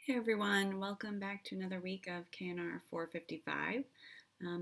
Hey everyone, welcome back to another week of KNR 455.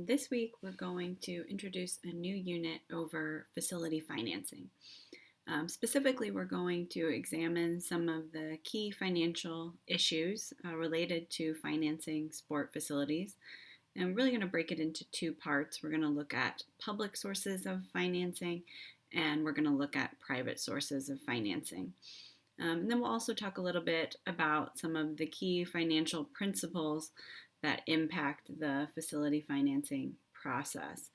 This week we're going to introduce a new unit over facility financing. Specifically, we're going to examine some of the key financial issues related to financing sport facilities. And I'm really going to break it into two parts. We're going to look at public sources of financing and we're going to look at private sources of financing. And then we'll also talk a little bit about some of the key financial principles that impact the facility financing process.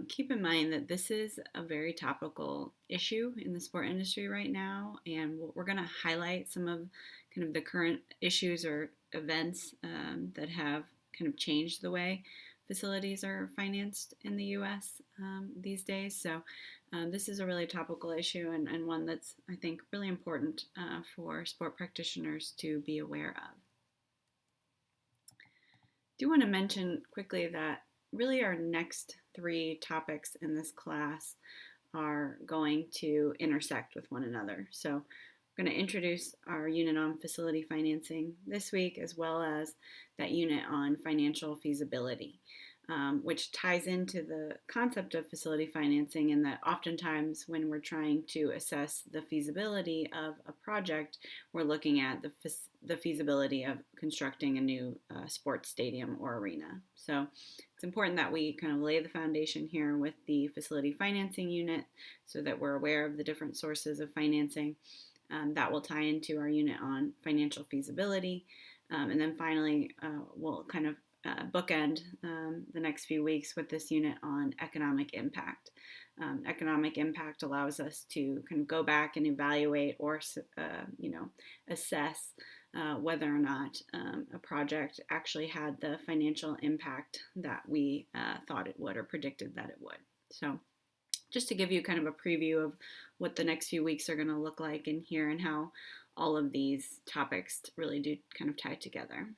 Keep in mind that this is a very topical issue in the sport industry right now, and we're going to highlight some of kind of the current issues or events that have kind of changed the way facilities are financed in the U.S. These days. So this is a really topical issue and one that's, I think, really important for sport practitioners to be aware of. I do want to mention quickly that really our next three topics in this class are going to intersect with one another. So I'm going to introduce our unit on facility financing this week, as well as that unit on financial feasibility. Which ties into the concept of facility financing, in that oftentimes when we're trying to assess the feasibility of a project, we're looking at the feasibility of constructing a new sports stadium or arena. So it's important that we kind of lay the foundation here with the facility financing unit so that we're aware of the different sources of financing. That will tie into our unit on financial feasibility. And then finally, we'll kind of bookend the next few weeks with this unit on economic impact. Economic impact allows us to kind of go back and evaluate or assess whether or not a project actually had the financial impact that we thought it would or predicted that it would. So just to give you kind of a preview of what the next few weeks are going to look like in here and how all of these topics really do kind of tie together.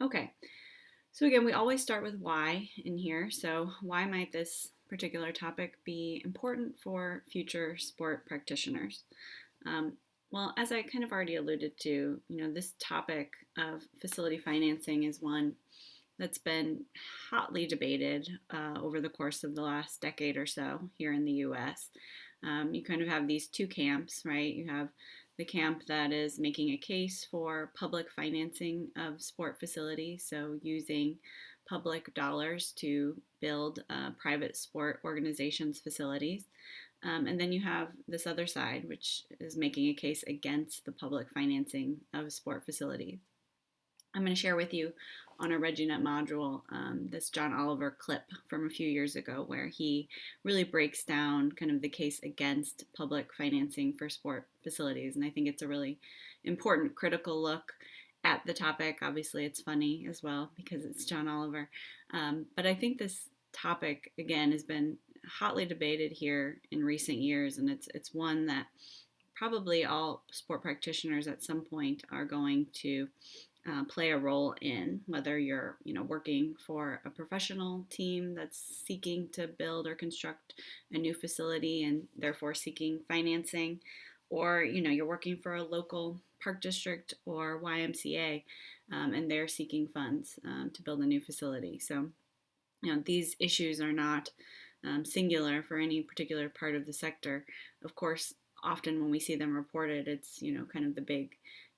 Okay, so again, we always start with why in here. So why might this particular topic be important for future sport practitioners? Well, as I kind of already alluded to, this topic of facility financing is one that's been hotly debated over the course of the last decade or so here in the U.S. You kind of have these two camps, right? You have the camp that is making a case for public financing of sport facilities, so using public dollars to build private sport organizations' facilities. And then you have this other side, which is making a case against the public financing of sport facilities. I'm going to share with you on a ReggieNet module this John Oliver clip from a few years ago where he really breaks down kind of the case against public financing for sport facilities. And I think it's a really important critical look at the topic. Obviously, it's funny as well because it's John Oliver. But I think this topic, again, has been hotly debated here in recent years, and it's one that probably all sport practitioners at some point are going to play a role in, whether you're working for a professional team that's seeking to build or construct a new facility and therefore seeking financing, or you're working for a local park district or YMCA and they're seeking funds to build a new facility. So these issues are not singular for any particular part of the sector. Of course, often when we see them reported, it's kind of the big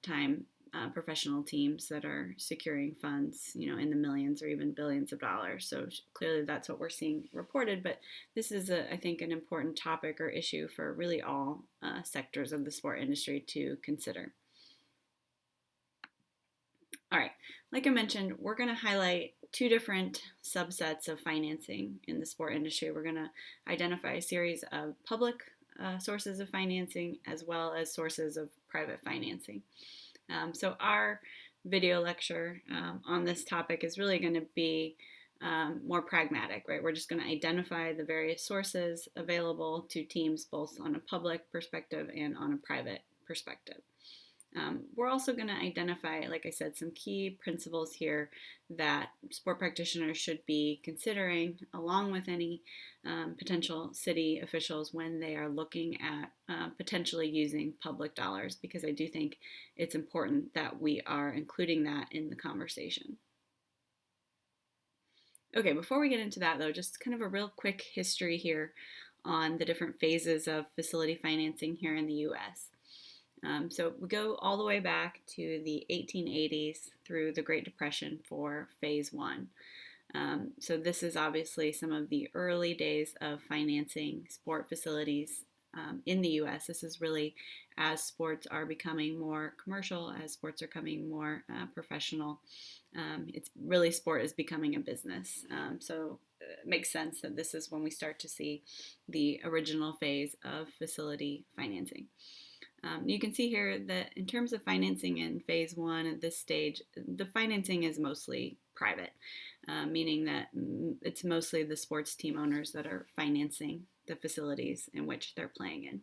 time professional teams that are securing funds, in the millions or even billions of dollars. So clearly that's what we're seeing reported, but this is, I think, an important topic or issue for really all sectors of the sport industry to consider. All right, like I mentioned, we're going to highlight two different subsets of financing in the sport industry. We're going to identify a series of public sources of financing as well as sources of private financing. So our video lecture on this topic is really going to be more pragmatic, right? We're just going to identify the various sources available to teams both on a public perspective and on a private perspective. We're also going to identify, like I said, some key principles here that sport practitioners should be considering, along with any potential city officials when they are looking at potentially using public dollars, because I do think it's important that we are including that in the conversation. Okay, before we get into that though, just kind of a real quick history here on the different phases of facility financing here in the US. So we go all the way back to the 1880s through the Great Depression for phase one. So this is obviously some of the early days of financing sport facilities in the US. This is really as sports are becoming more commercial, as sports are becoming more professional. It's really sport is becoming a business. So it makes sense that this is when we start to see the original phase of facility financing. You can see here that in terms of financing in phase one at this stage, the financing is mostly private, meaning that it's mostly the sports team owners that are financing the facilities in which they're playing in.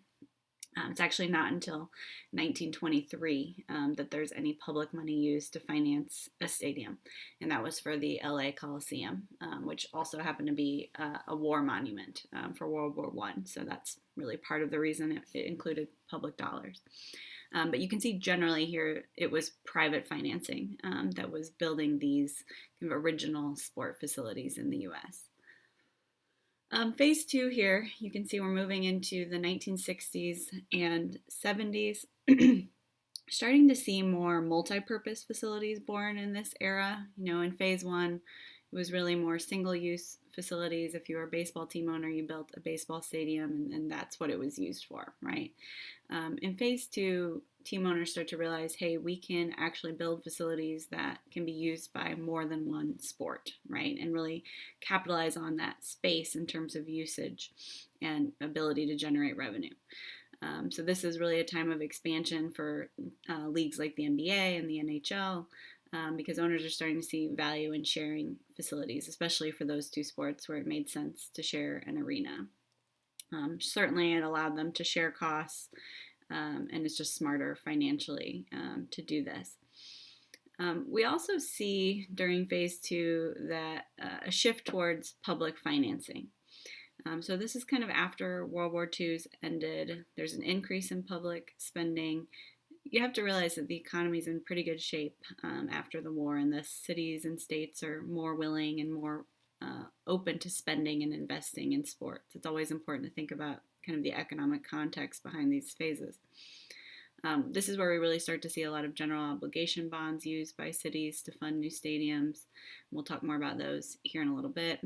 It's actually not until 1923 that there's any public money used to finance a stadium, and that was for the LA Coliseum, which also happened to be a war monument for World War I. So that's really part of the reason it included public dollars. But you can see generally here it was private financing that was building these kind of original sport facilities in the US. Phase two here, you can see we're moving into the 1960s and 70s. Starting to see more multi-purpose facilities born in this era. In phase one, it was really more single-use facilities. If you were a baseball team owner, you built a baseball stadium, and that's what it was used for, right? In phase two, team owners start to realize, hey, we can actually build facilities that can be used by more than one sport, right? And really capitalize on that space in terms of usage and ability to generate revenue. So this is really a time of expansion for leagues like the NBA and the NHL, because owners are starting to see value in sharing facilities, especially for those two sports where it made sense to share an arena. Certainly it allowed them to share costs, and it's just smarter financially to do this. We also see during phase two that a shift towards public financing. So this is kind of after World War II's ended. There's an increase in public spending. You have to realize that the economy is in pretty good shape after the war, and the cities and states are more willing and more open to spending and investing in sports. It's always important to think about kind of the economic context behind these phases. This is where we really start to see a lot of general obligation bonds used by cities to fund new stadiums. We'll talk more about those here in a little bit.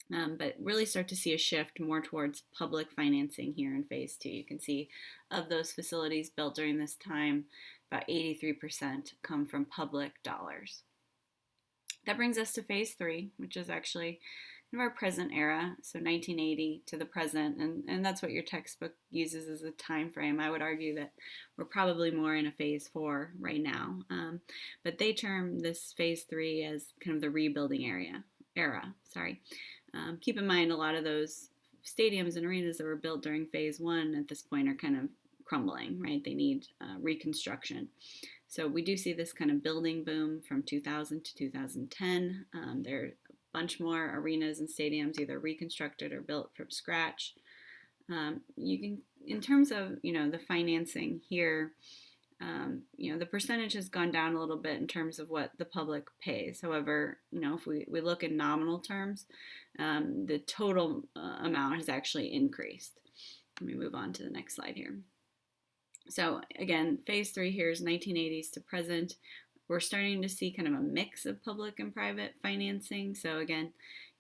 But really start to see a shift more towards public financing here in phase two. You can see of those facilities built during this time, about 83% come from public dollars. That brings us to phase three, which is actually kind of our present era, so 1980 to the present, and that's what your textbook uses as a time frame. I would argue that we're probably more in a phase four right now, but they term this phase three as kind of the rebuilding era. Keep in mind a lot of those stadiums and arenas that were built during phase one at this point are kind of crumbling, right? They need reconstruction. So we do see this kind of building boom from 2000 to 2010. There are a bunch more arenas and stadiums either reconstructed or built from scratch. You can, in terms of the financing here, the percentage has gone down a little bit in terms of what the public pays. However, if we look in nominal terms, the total amount has actually increased. Let me move on to the next slide here. So again, phase three here is 1980s to present. We're starting to see kind of a mix of public and private financing. So again,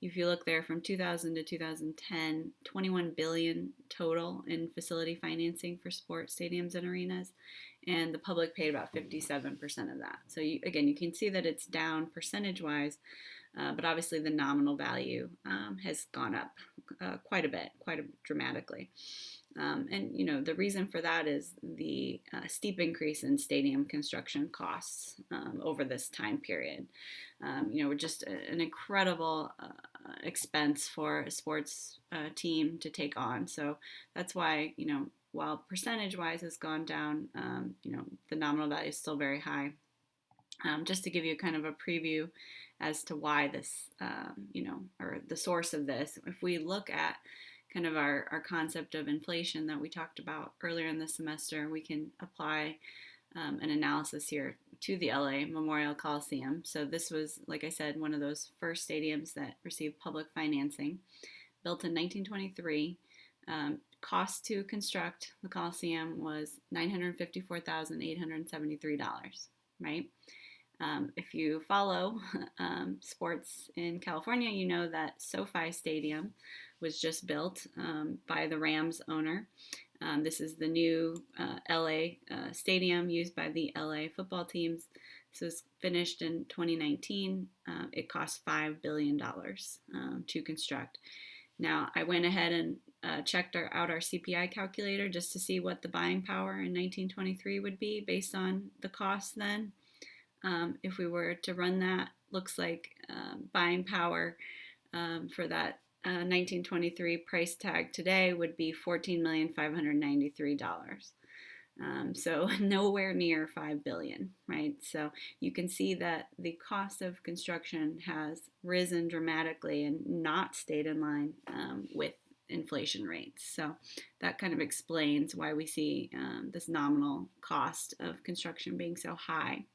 if you look there from 2000 to 2010, 21 billion total in facility financing for sports stadiums and arenas, and the public paid about 57% of that. So you can see that it's down percentage-wise, but obviously the nominal value has gone up quite a bit, dramatically. And the reason for that is the steep increase in stadium construction costs over this time period. Just an incredible expense for a sports team to take on. So that's why while percentage-wise has gone down, the nominal value is still very high. Just to give you kind of a preview as to why this, or the source of this, if we look at kind of our concept of inflation that we talked about earlier in the semester, we can apply an analysis here to the LA Memorial Coliseum. So this was, like I said, one of those first stadiums that received public financing, built in 1923. Cost to construct the Coliseum was $954,873, right? If you follow sports in California, you know that SoFi Stadium was just built by the Rams owner. This is the new LA stadium used by the LA football teams. This was finished in 2019. It cost $5 billion to construct. Now, I went ahead and checked out our CPI calculator just to see what the buying power in 1923 would be based on the cost then. If we were to run that, looks like buying power for that 1923 price tag today would be $14,593,000. So nowhere near $5 billion, right? So you can see that the cost of construction has risen dramatically and not stayed in line with inflation rates. So that kind of explains why we see this nominal cost of construction being so high.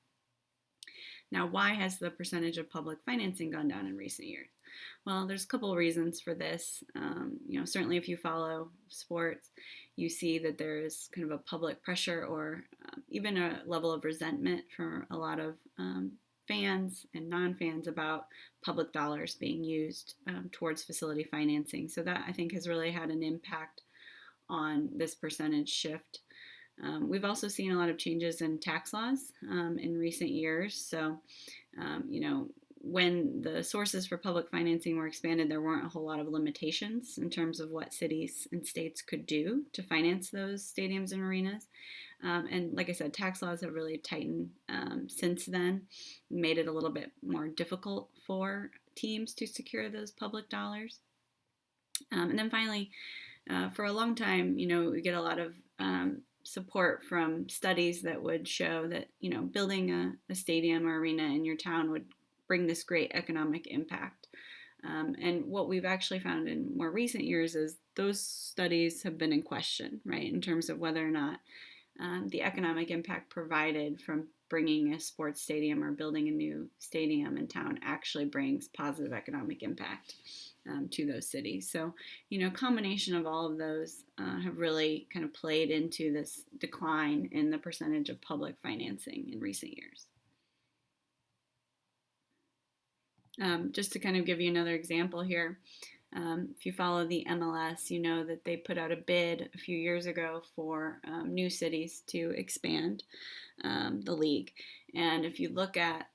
Now, why has the percentage of public financing gone down in recent years? Well, there's a couple of reasons for this. Certainly if you follow sports, you see that there is kind of a public pressure or even a level of resentment for a lot of fans and non-fans about public dollars being used towards facility financing. So that, I think, has really had an impact on this percentage shift. We've also seen a lot of changes in tax laws in recent years. So, when the sources for public financing were expanded, there weren't a whole lot of limitations in terms of what cities and states could do to finance those stadiums and arenas. And like I said, tax laws have really tightened since then, made it a little bit more difficult for teams to secure those public dollars. And then finally, for a long time, we get a lot of support from studies that would show that, building a stadium or arena in your town would bring this great economic impact. And what we've actually found in more recent years is those studies have been in question, right, in terms of whether or not the economic impact provided from bringing a sports stadium or building a new stadium in town actually brings positive economic impact to those cities. So, combination of all of those have really kind of played into this decline in the percentage of public financing in recent years. Just to kind of give you another example here, if you follow the MLS, you know that they put out a bid a few years ago for new cities to expand the league. And if you look at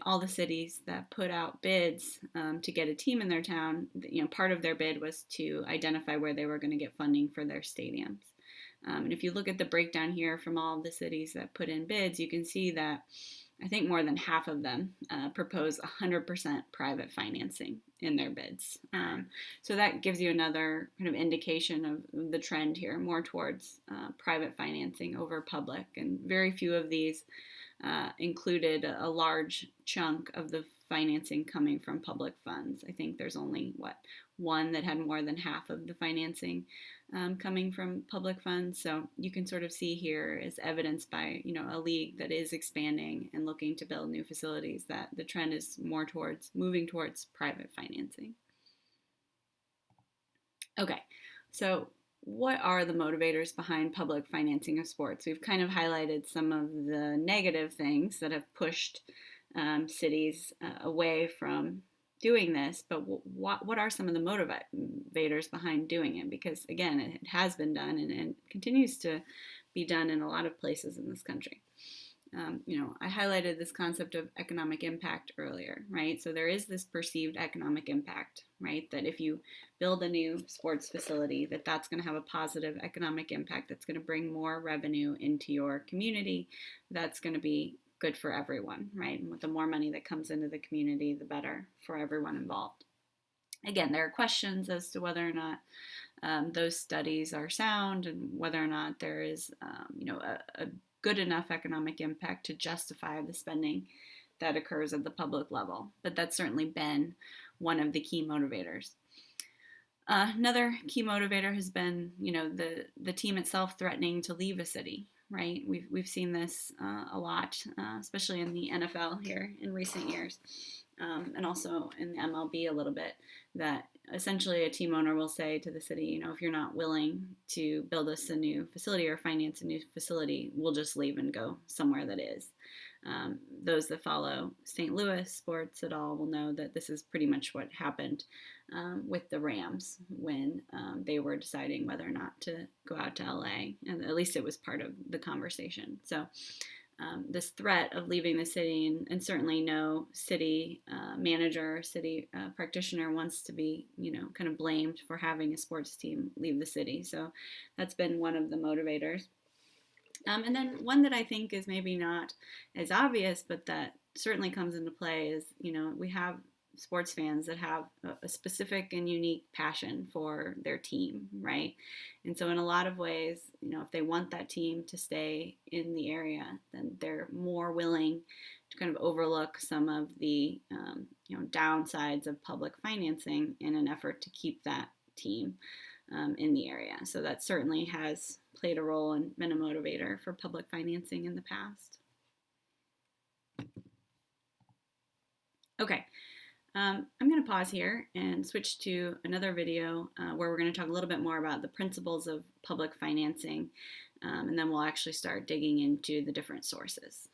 all the cities that put out bids to get a team in their town, part of their bid was to identify where they were going to get funding for their stadiums. And if you look at the breakdown here from all of the cities that put in bids, you can see that I think more than half of them propose 100% private financing in their bids. So that gives you another kind of indication of the trend here, more towards private financing over public. And very few of these included a large chunk of the financing coming from public funds. I think there's only, one that had more than half of the financing coming from public funds. So you can sort of see here, as evidenced by, a league that is expanding and looking to build new facilities, that the trend is more towards moving towards private financing. Okay, so what are the motivators behind public financing of sports? We've kind of highlighted some of the negative things that have pushed cities away from doing this, but what are some of the motivators behind doing it? Because again, it has been done and continues to be done in a lot of places in this country. I highlighted this concept of economic impact earlier, right? So there is this perceived economic impact, right? That if you build a new sports facility, that's going to have a positive economic impact. That's going to bring more revenue into your community. That's going to be good for everyone, right? And with the more money that comes into the community, the better for everyone involved. Again, there are questions as to whether or not those studies are sound and whether or not there is, a good enough economic impact to justify the spending that occurs at the public level. But that's certainly been one of the key motivators. Another key motivator has been, the team itself threatening to leave a city. Right, we've seen this a lot, especially in the NFL here in recent years, and also in the MLB a little bit. That essentially a team owner will say to the city, if you're not willing to build us a new facility or finance a new facility, we'll just leave and go somewhere that is. Those that follow St. Louis sports at all will know that this is pretty much what happened with the Rams when they were deciding whether or not to go out to LA, and at least it was part of the conversation. So this threat of leaving the city, and certainly no city manager, city practitioner wants to be, kind of blamed for having a sports team leave the city. So that's been one of the motivators. And then one that I think is maybe not as obvious, but that certainly comes into play is, we have sports fans that have a specific and unique passion for their team, right? And so in a lot of ways, if they want that team to stay in the area, then they're more willing to kind of overlook some of the, downsides of public financing in an effort to keep that team in the area. So that certainly has played a role and been a motivator for public financing in the past. Okay, I'm going to pause here and switch to another video where we're going to talk a little bit more about the principles of public financing, and then we'll actually start digging into the different sources.